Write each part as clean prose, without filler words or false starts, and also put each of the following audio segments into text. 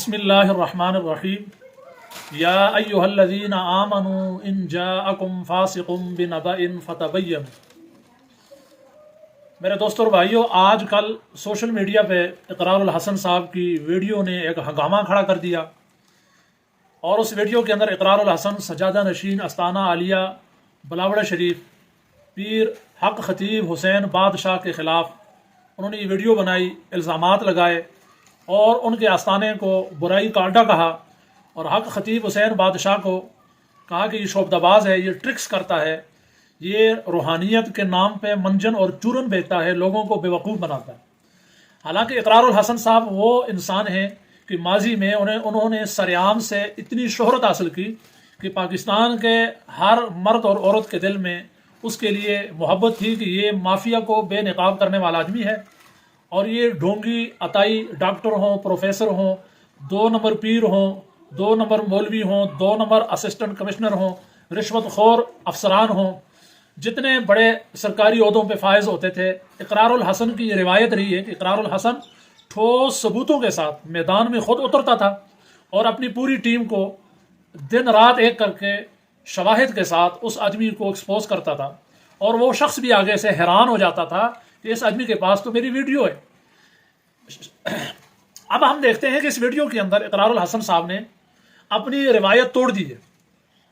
بسم اللہ الرحمن الرحیم یا ایہا الذین آمنوا ان جاءکم فاسق بنبأ فتبینوا۔ میرے دوستوں اور بھائیوں، آج کل سوشل میڈیا پہ اقرار الحسن صاحب کی ویڈیو نے ایک ہنگامہ کھڑا کر دیا، اور اس ویڈیو کے اندر اقرار الحسن سجادہ نشین استانہ عالیہ بلاوڑ شریف پیر حق خطیب حسین بادشاہ کے خلاف انہوں نے یہ ویڈیو بنائی، الزامات لگائے اور ان کے آستانے کو برائی کا اڈا کہا، اور حق خطیب حسین بادشاہ کو کہا کہ یہ شعبدہ باز ہے، یہ ٹرکس کرتا ہے، یہ روحانیت کے نام پہ منجن اور چورن بیچتا ہے، لوگوں کو بیوقوف بناتا ہے۔ حالانکہ اقرار الحسن صاحب وہ انسان ہیں کہ ماضی میں انہوں نے سرعام سے اتنی شہرت حاصل کی کہ پاکستان کے ہر مرد اور عورت کے دل میں اس کے لیے محبت تھی کہ یہ مافیا کو بے نقاب کرنے والا آدمی ہے، اور یہ ڈھونگی عطائی ڈاکٹر ہوں، پروفیسر ہوں، 2 نمبر پیر ہوں، 2 نمبر مولوی ہوں، 2 نمبر اسسٹنٹ کمشنر ہوں، رشوت خور افسران ہوں، جتنے بڑے سرکاری عہدوں پہ فائز ہوتے تھے، اقرار الحسن کی یہ روایت رہی ہے کہ اقرار الحسن ٹھوس ثبوتوں کے ساتھ میدان میں خود اترتا تھا اور اپنی پوری ٹیم کو دن رات ایک کر کے شواہد کے ساتھ اس آدمی کو ایکسپوز کرتا تھا، اور وہ شخص بھی آگے سے حیران ہو جاتا تھا کہ اس آدمی کے پاس تو میری ویڈیو ہے۔ اب ہم دیکھتے ہیں کہ اس ویڈیو کے اندر اقرار الحسن صاحب نے اپنی روایت توڑ دی ہے۔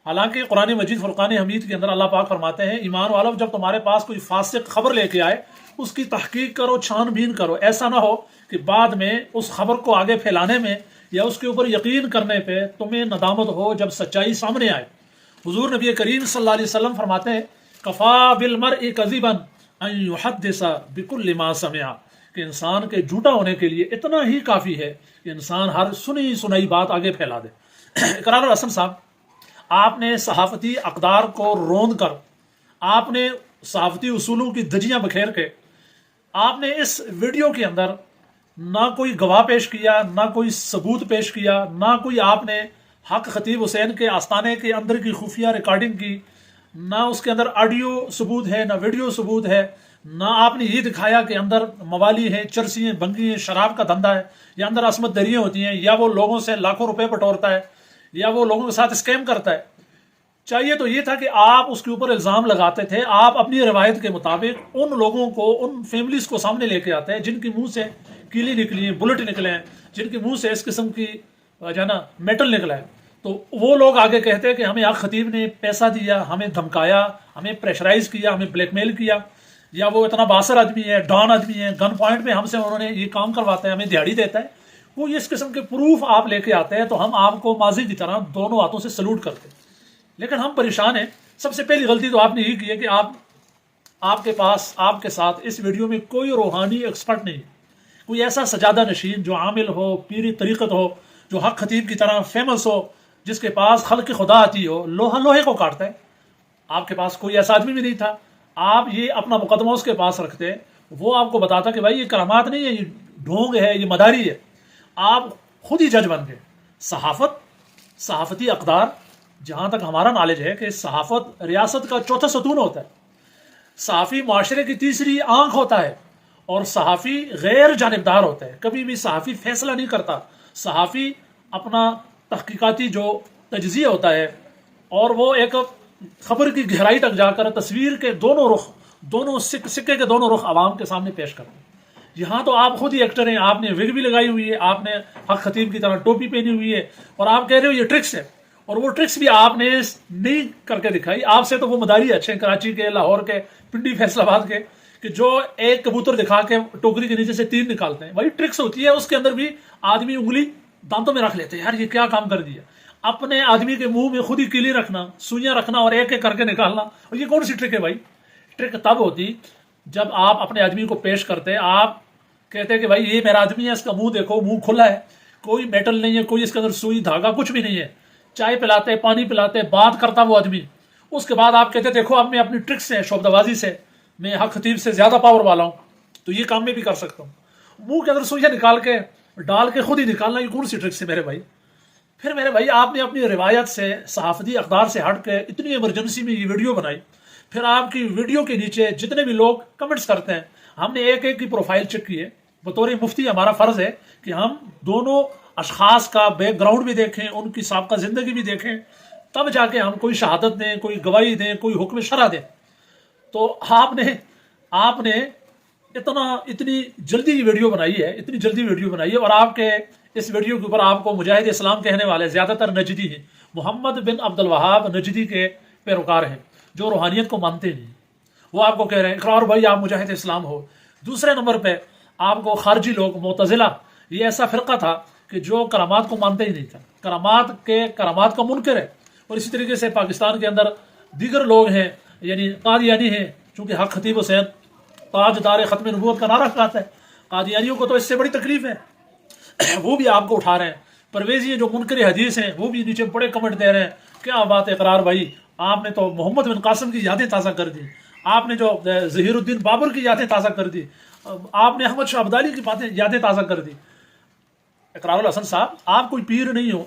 حالانکہ قرآن مجید فرقان حمید کے اندر اللہ پاک فرماتے ہیں، ایمان والو جب تمہارے پاس کوئی فاسق خبر لے کے آئے اس کی تحقیق کرو، چھان بین کرو، ایسا نہ ہو کہ بعد میں اس خبر کو آگے پھیلانے میں یا اس کے اوپر یقین کرنے پہ تمہیں ندامت ہو جب سچائی سامنے آئے۔ حضور نبی کریم صلی اللہ علیہ وسلم فرماتے ہیں، کفا بالمرء کذبا ان یحدث بکل ما سمع، کہ انسان کے جھوٹا ہونے کے لیے اتنا ہی کافی ہے کہ انسان ہر سنی سنائی بات آگے پھیلا دے۔ اقرار الحسن صاحب، آپ نے صحافتی اقدار کو روند کر، آپ نے صحافتی اصولوں کی دھجیاں بکھیر کے، آپ نے اس ویڈیو کے اندر نہ کوئی گواہ پیش کیا، نہ کوئی ثبوت پیش کیا، نہ کوئی آپ نے حق خطیب حسین کے آستانے کے اندر کی خفیہ ریکارڈنگ کی، نہ اس کے اندر آڈیو ثبوت ہے، نہ ویڈیو ثبوت ہے، نہ آپ نے یہ دکھایا کہ اندر موالی ہیں، چرسی ہیں، بنگی ہیں، شراب کا دھندا ہے، یا اندر عصمت دریاں ہوتی ہیں، یا وہ لوگوں سے لاکھوں روپے بٹورتا ہے، یا وہ لوگوں کے ساتھ اسکیم کرتا ہے۔ چاہیے تو یہ تھا کہ آپ اس کے اوپر الزام لگاتے تھے، آپ اپنی روایت کے مطابق ان لوگوں کو، ان فیملیز کو سامنے لے کے آتے ہیں جن کے منہ سے کیلی نکلی ہیں، بلٹ نکلے ہیں، جن کے منہ سے اس قسم کی جو ہے نا میٹل نکلا ہے، تو وہ لوگ آگے کہتے ہیں کہ ہمیں حق خطیب نے پیسہ دیا، ہمیں دھمکایا، ہمیں پریشرائز کیا، ہمیں بلیک میل کیا، یا وہ اتنا باثر آدمی ہے، ڈان آدمی ہے، گن پوائنٹ میں ہم سے انہوں نے یہ کام کرواتا ہے، ہمیں دیہڑی دیتا ہے۔ وہ اس قسم کے پروف آپ لے کے آتے ہیں تو ہم آپ کو ماضی کی طرح دونوں ہاتھوں سے سلوٹ کرتے ہیں، لیکن ہم پریشان ہیں۔ سب سے پہلی غلطی تو آپ نے یہ کی ہے کہ آپ کے پاس، آپ کے ساتھ اس ویڈیو میں کوئی روحانی ایکسپرٹ نہیں ہے، کوئی ایسا سجادہ نشین جو عامل ہو، پیری طریقت ہو، جو حق خطیب کی طرح فیمس ہو، جس کے پاس خلق خدا آتی ہو، لوہا لوہے کو کاٹتا ہے۔ آپ کے پاس کوئی ایسا آدمی بھی نہیں تھا۔ آپ یہ اپنا مقدمہ اس کے پاس رکھتے، وہ آپ کو بتاتا کہ بھائی یہ کرامات نہیں ہے، یہ ڈھونگ ہے، یہ مداری ہے۔ آپ خود ہی جج بن گئے۔ صحافتی اقدار، جہاں تک ہمارا نالج ہے کہ صحافت ریاست کا چوتھا ستون ہوتا ہے، صحافی معاشرے کی تیسری آنکھ ہوتا ہے، اور صحافی غیر جانبدار ہوتا ہے، کبھی بھی صحافی فیصلہ نہیں کرتا۔ صحافی اپنا تحقیقاتی جو تجزیہ ہوتا ہے، اور وہ ایک خبر کی گہرائی تک جا کر تصویر کے دونوں رخ، دونوں سکے کے دونوں رخ عوام کے سامنے پیش کرتے ہیں۔ یہاں تو آپ خود ہی ایکٹر ہیں، آپ نے وگ بھی لگائی ہوئی ہے، آپ نے حق خطیب کی طرح ٹوپی پہنی ہوئی ہے، اور آپ کہہ رہے ہو یہ ٹرکس ہے، اور وہ ٹرکس بھی آپ نے نہیں کر کے دکھائی۔ آپ سے تو وہ مداری اچھے ہیں، کراچی کے، لاہور کے، پنڈی فیصل آباد کے، کہ جو ایک کبوتر دکھا کے ٹوکری کے نیچے سے 3 نکالتے ہیں۔ وہی ٹرکس ہوتی ہے، اس کے اندر بھی آدمی انگلی دانتوں میں رکھ لیتے ہیں، یار یہ کیا کام کر دیا۔ اپنے آدمی کے منہ میں خود ہی کیلی رکھنا، سوئیاں رکھنا، اور ایک ایک کر کے نکالنا، اور یہ کون سی ٹرک ہے بھائی؟ ٹرک تب ہوتی جب آپ اپنے آدمی کو پیش کرتے، آپ کہتے کہ بھائی یہ میرا آدمی ہے، اس کا منہ دیکھو، منہ کھلا ہے، کوئی میٹل نہیں ہے، کوئی اس کے اندر سوئی دھاگا کچھ بھی نہیں ہے، چائے پلاتے، پانی پلاتے، بات کرتا وہ آدمی۔ اس کے بعد آپ کہتے دیکھو اب میں اپنی ٹرک سے، شعبدہ بازی سے، میں حق خطیب سے زیادہ پاور والا ہوں، تو یہ کام میں بھی کر سکتا ہوں۔ منہ کے اندر سوئیاں نکال کے ڈال کے خود ہی نکالنا، یہ کون سی ٹرک ہے میرے بھائی؟ پھر میرے بھائی آپ نے اپنی روایت سے، صحافتی اقدار سے ہٹ کے اتنی ایمرجنسی میں یہ ویڈیو بنائی، پھر آپ کی ویڈیو کے نیچے جتنے بھی لوگ کمنٹس کرتے ہیں، ہم نے ایک ایک کی پروفائل چیک کی ہے۔ بطور مفتی ہمارا فرض ہے کہ ہم دونوں اشخاص کا بیک گراؤنڈ بھی دیکھیں، ان کی سابقہ زندگی بھی دیکھیں، تب جا کے ہم کوئی شہادت دیں، کوئی گواہی دیں، کوئی حکم شرع دیں۔ تو آپ نے اتنی جلدی ویڈیو بنائی ہے، اتنی جلدی ویڈیو بنائی ہے، اور آپ کے اس ویڈیو کے اوپر آپ کو مجاہد اسلام کہنے والے زیادہ تر نجدی ہیں، محمد بن عبد الوہاب نجدی کے پیروکار ہیں، جو روحانیت کو مانتے نہیں۔ وہ آپ کو کہہ رہے ہیں اقرار بھائی آپ مجاہد اسلام ہو۔ دوسرے نمبر پہ آپ کو خارجی لوگ، معتزلہ، یہ ایسا فرقہ تھا کہ جو کرامات کو مانتے ہی نہیں تھا، کرامات کا منکر ہے۔ اور اسی طریقے سے پاکستان کے اندر دیگر لوگ ہیں، یعنی قادیانی ہیں، چونکہ حق خطیب حسین تاجدار ختم نبوت کا نعرہ کہتا ہے، قادیانیوں کو تو اس سے بڑی تکلیف ہے، وہ بھی آپ کو اٹھا رہے ہیں۔ پرویزی جو منکر حدیث ہیں وہ بھی نیچے بڑے کمنٹ دے رہے ہیں، کیا بات ہے اقرار بھائی، آپ نے تو محمد بن قاسم کی یادیں تازہ کر دی، آپ نے جو ظہیر الدین بابر کی یادیں تازہ کر دی، آپ نے احمد شاہ ابدالی کی یادیں تازہ کر دی۔ اقرار الحسن صاحب، آپ کوئی پیر نہیں ہو،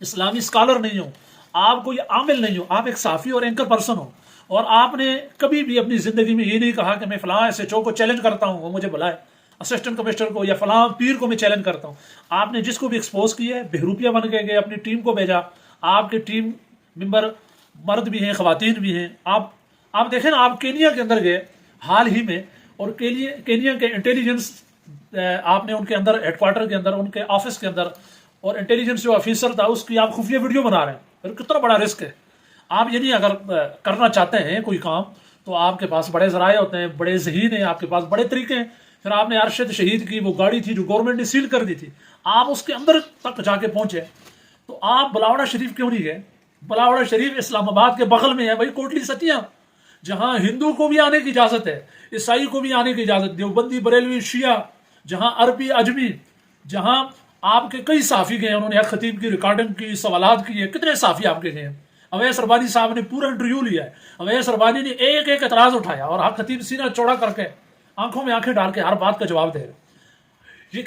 اسلامی اسکالر نہیں ہو، آپ کوئی عامل نہیں ہو، آپ ایک صحافی اور اینکر پرسن ہو، اور آپ نے کبھی بھی اپنی زندگی میں یہ نہیں کہا کہ میں فلاں ایس ایچ او کو چیلنج کرتا ہوں، وہ مجھے بلائے، اسسٹنٹ کمشنر کو یا فلاں پیر کو میں چیلنج کرتا ہوں۔ آپ نے جس کو بھی ایکسپوز کیا ہے، بہروپیہ بن کے گئے، اپنی ٹیم کو بھیجا، آپ کے ٹیم ممبر مرد بھی ہیں، خواتین بھی ہیں۔ آپ دیکھیں نا، آپ کینیا کے اندر گئے حال ہی میں، اور کینیا کے انٹیلیجنس، آپ نے ان کے اندر ہیڈ کوارٹر کے اندر، ان کے آفس کے اندر، اور انٹیلیجنس جو آفیسر تھا اس کی آپ خفیہ ویڈیو بنا رہے ہیں، کتنا بڑا رسک ہے۔ آپ یعنی اگر کرنا چاہتے ہیں کوئی کام تو آپ کے پاس بڑے ذرائع ہوتے ہیں، بڑے ذہین ہیں، آپ کے پاس بڑے طریقے ہیں۔ پھر آپ نے ارشد شہید کی وہ گاڑی تھی جو گورنمنٹ نے سیل کر دی تھی، آپ اس کے اندر تک جا کے پہنچے، تو آپ بلاوڑا شریف کیوں نہیں گئے؟ بلاوڑا شریف اسلام آباد کے بغل میں ہے بھائی، کوٹلی ستیاں، جہاں ہندو کو بھی آنے کی اجازت ہے، عیسائی کو بھی آنے کی اجازت، دیوبندی، بریلوی، شیعہ، جہاں عربی، اجمی، جہاں آپ کے کئی صحافی گئے ہیں، انہوں نے حق خطیب کی ریکارڈنگ کی، سوالات کیے، کتنے صحافی آپ کے گئے ہیں۔ اویس ربانی صاحب نے پورا انٹرویو لیا ہے، اویس ربانی نے ایک ایک اعتراض اٹھایا، اور حق خطیب سینہ چوڑا کر کے آنکھوں میں آنکھیں ڈال کے ہر بات کا جواب دے رہے۔ یہ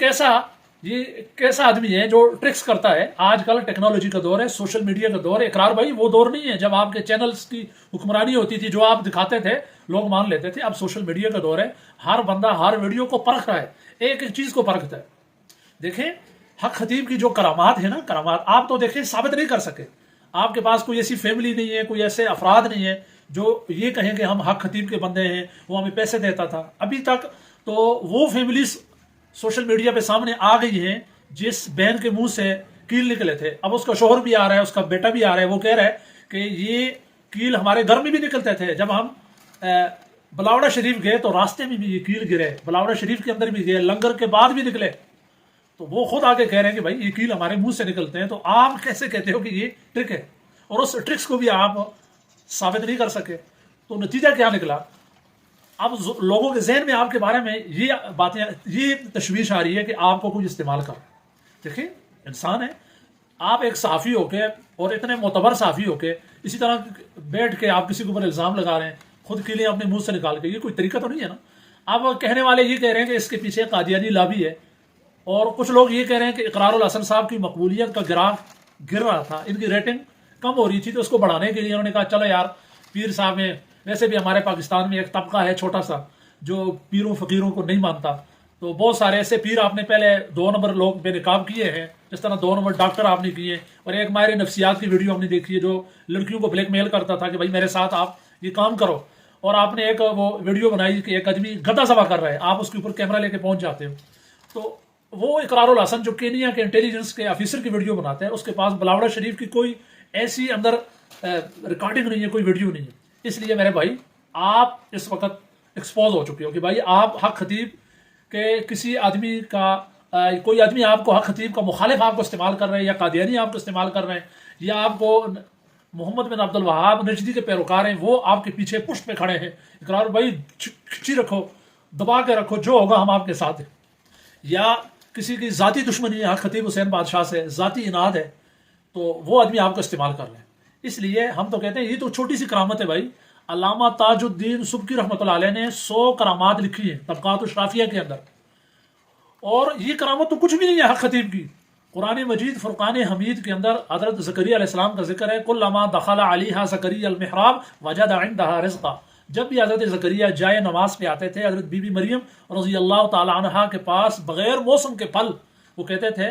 کیسا آدمی ہے جو ٹرکس کرتا ہے۔ آج کل ٹیکنالوجی کا دور ہے، سوشل میڈیا کا دور ہے۔ اقرار بھائی وہ دور نہیں ہے جب آپ کے چینلز کی حکمرانی ہوتی تھی، جو آپ دکھاتے تھے لوگ مان لیتے تھے۔ اب سوشل میڈیا کا دور ہے، ہر بندہ ہر ویڈیو کو پرکھ رہا ہے، ایک ایک چیز کو پرکھتا ہے۔ دیکھیں حق خطیب کی جو کرامات ہے نا، کرامات آپ تو دیکھیں ثابت نہیں کر سکے۔ آپ کے پاس کوئی ایسی فیملی نہیں ہے، کوئی ایسے افراد نہیں ہے جو یہ کہیں کہ ہم حق خطیب کے بندے ہیں، وہ ہمیں پیسے دیتا تھا۔ ابھی تک تو وہ فیملیز سوشل میڈیا پہ سامنے آ گئی ہیں جس بہن کے منہ سے کیل نکلے تھے، اب اس کا شوہر بھی آ رہا ہے، اس کا بیٹا بھی آ رہا ہے، وہ کہہ رہا ہے کہ یہ کیل ہمارے گھر میں بھی نکلتے تھے، جب ہم بلاوڑا شریف گئے تو راستے میں بھی یہ کیل گرے، بلاوڑا شریف کے اندر بھی گئے، لنگر کے بعد بھی نکلے۔ تو وہ خود آگے کہہ رہے ہیں کہ بھائی یہ کیل ہمارے منہ سے نکلتے ہیں، تو آپ کیسے کہتے ہو کہ یہ ٹرک ہے؟ اور اس ٹرکس کو بھی آپ ثابت نہیں کر سکے، تو نتیجہ کیا نکلا؟ اب لوگوں کے ذہن میں آپ کے بارے میں یہ باتیں، یہ تشویش آ رہی ہے کہ آپ کو کوئی استعمال کر۔ دیکھیں انسان ہے، آپ ایک صحافی ہو کے اور اتنے معتبر صحافی ہو کے اسی طرح بیٹھ کے آپ کسی کے اوپر الزام لگا رہے ہیں، خود کے لیے اپنے منہ سے نکال کے، یہ کوئی طریقہ تو نہیں ہے نا۔ اب کہنے والے یہ کہہ رہے ہیں کہ اس کے پیچھے قادیانی لابی ہے، اور کچھ لوگ یہ کہہ رہے ہیں کہ اقرار الحسن صاحب کی مقبولیت کا گراف گر رہا تھا، ان کی ریٹنگ کم ہو رہی تھی، تو اس کو بڑھانے کے لیے انہوں نے کہا چلو یار پیر صاحب میں، ویسے بھی ہمارے پاکستان میں ایک طبقہ ہے چھوٹا سا جو پیروں فقیروں کو نہیں مانتا، تو بہت سارے ایسے پیر آپ نے پہلے 2 نمبر لوگ بے نقاب کیے ہیں، جس طرح 2 نمبر ڈاکٹر آپ نے کیے، اور ایک ماہر نفسیات کی ویڈیو ہم نے دیکھی ہے جو لڑکیوں کو بلیک میل کرتا تھا کہ بھائی میرے ساتھ آپ یہ کام کرو، اور آپ نے ایک وہ ویڈیو بنائی کہ ایک آدمی گدا ذبح کر رہا ہے، آپ اس کے اوپر کیمرہ لے کے پہنچ جاتے ہو۔ تو وہ اقرار الحسن جو کینیا کے انٹیلیجنس کے آفیسر کی ویڈیو بناتے ہیں، اس کے پاس بلاوڑا شریف کی کوئی ایسی اندر ریکارڈنگ نہیں ہے، کوئی ویڈیو نہیں ہے۔ اس لیے میرے بھائی آپ اس وقت ایکسپوز ہو چکے ہو کہ بھائی آپ حق خطیب کے کسی آدمی کا، کوئی آدمی آپ کو حق خطیب کا مخالف آپ کو استعمال کر رہے ہیں، یا قادیانی آپ کو استعمال کر رہے ہیں، یا آپ کو محمد بن عبد الوہاب نجدی کے پیروکار ہیں وہ آپ کے پیچھے پشت پہ کھڑے ہیں۔ اقرار بھائی کھچی رکھو، دبا کے رکھو، جو ہوگا ہم آپ کے ساتھ ہیں۔ یا کسی کی ذاتی دشمنی ہے حق خطیب حسین بادشاہ سے، ذاتی اناد ہے، تو وہ آدمی آپ کو استعمال کر لیں۔ اس لیے ہم تو کہتے ہیں یہ تو چھوٹی سی کرامت ہے بھائی۔ علامہ تاج الدین سبکی رحمۃ اللہ علیہ نے 100 کرامات لکھی ہیں طبقات الشرافیہ کے اندر، اور یہ کرامت تو کچھ بھی نہیں ہے حق خطیب کی۔ قرآن مجید فرقان حمید کے اندر حضرت زکریا علیہ السلام کا ذکر ہے، کلما دخل علیہا زکریا المحراب وجد عندہا رزقا۔ جب بھی حضرت زکریا جائے نماز پہ آتے تھے حضرت بی بی مریم رضی اللہ تعالی عنہا کے پاس بغیر موسم کے پھل، وہ کہتے تھے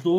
2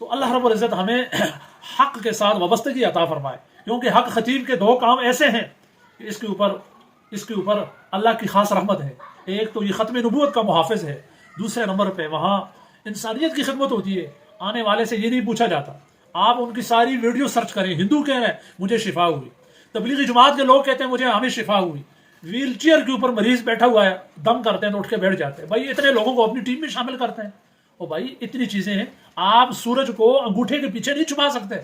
تو اللہ رب العزت ہمیں حق کے ساتھ وابستگی عطا فرمائے، کیونکہ حق خطیب کے دو کام ایسے ہیں کہ اس کے اوپر اللہ کی خاص رحمت ہے۔ ایک تو یہ ختم نبوت کا محافظ ہے، دوسرے نمبر پہ وہاں انسانیت کی خدمت ہوتی ہے۔ آنے والے سے یہ نہیں پوچھا جاتا، آپ ان کی ساری ویڈیو سرچ کریں، ہندو کہہ رہے ہیں مجھے شفا ہوئی، تبلیغی جماعت کے لوگ کہتے ہیں مجھے ہمیں شفا ہوئی، ویل چیئر کے اوپر مریض بیٹھا ہوا ہے، دم کرتے ہیں تو اٹھ کے بیٹھ جاتے ہیں۔ بھائی اتنے لوگوں کو اپنی ٹیم میں شامل کرتے ہیں، اور بھائی اتنی چیزیں ہیں، آپ سورج کو انگوٹھے کے پیچھے نہیں چھپا سکتے۔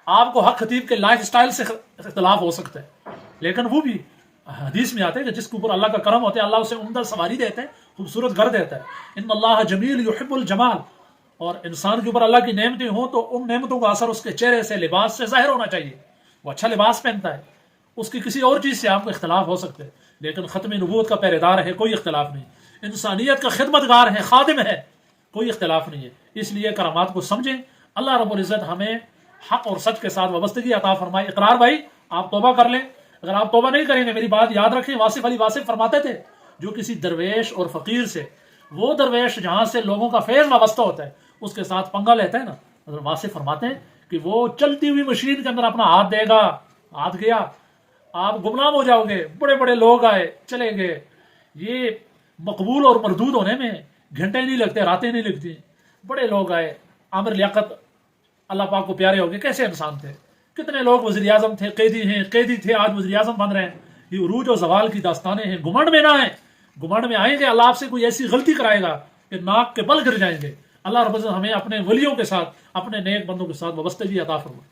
آپ کو حق خطیب کے لائف سٹائل سے اختلاف ہو سکتا ہے، لیکن وہ بھی حدیث میں آتے ہیں کہ جس کے اوپر اللہ کا کرم ہوتا ہے اللہ اسے عمدہ سواری دیتا ہے، خوبصورت گھر دیتا ہے۔ ان اللہ جمیل یحب الجمال، اور انسان کے اوپر اللہ کی نعمتیں ہوں تو ان نعمتوں کا اثر اس کے چہرے سے، لباس سے ظاہر ہونا چاہیے۔ وہ اچھا لباس پہنتا ہے، اس کی کسی اور چیز سے آپ کو اختلاف ہو سکتے ہیں، لیکن ختم نبوت کا پہرے دار ہے، کوئی اختلاف نہیں، انسانیت کا خدمتگار ہے، خادم ہے، کوئی اختلاف نہیں ہے۔ اس لیے کرامات کو سمجھیں، اللہ رب العزت ہمیں حق اور سچ کے ساتھ وابستگی عطا فرمائے۔ اقرار بھائی آپ توبہ کر لیں، اگر آپ توبہ نہیں کریں گے، میری بات یاد رکھیں، واصف علی واصف فرماتے تھے جو کسی درویش اور فقیر سے، وہ درویش جہاں سے لوگوں کا فیض وابستہ ہوتا ہے اس کے ساتھ پنگا لیتا ہے نا، حضرت واصف فرماتے ہیں کہ وہ چلتی ہوئی مشین کے اندر اپنا ہاتھ دے گا، ہاتھ گیا، آپ گمنام ہو جاؤ گے، بڑے بڑے لوگ آئے چلے گئے، یہ مقبول اور مردود ہونے میں گھنٹے نہیں لگتے، راتیں نہیں لگتی، بڑے لوگ آئے، عامر لیاقت اللہ پاک کو پیارے ہو گئے، کیسے انسان تھے، کتنے لوگ وزیر اعظم تھے، قیدی تھے، آج وزیر اعظم بن رہے ہیں۔ یہ عروج و زوال کی داستانیں ہیں، گھمنڈ میں نہ آئیں، گھمنڈ میں آئیں گے اللہ آپ سے کوئی ایسی غلطی کرائے گا کہ ناک کے بل گر جائیں گے۔ اللہ رب العزت ہمیں اپنے ولیوں کے ساتھ، اپنے نیک بندوں کے ساتھ وابستگی عطا فرمائے۔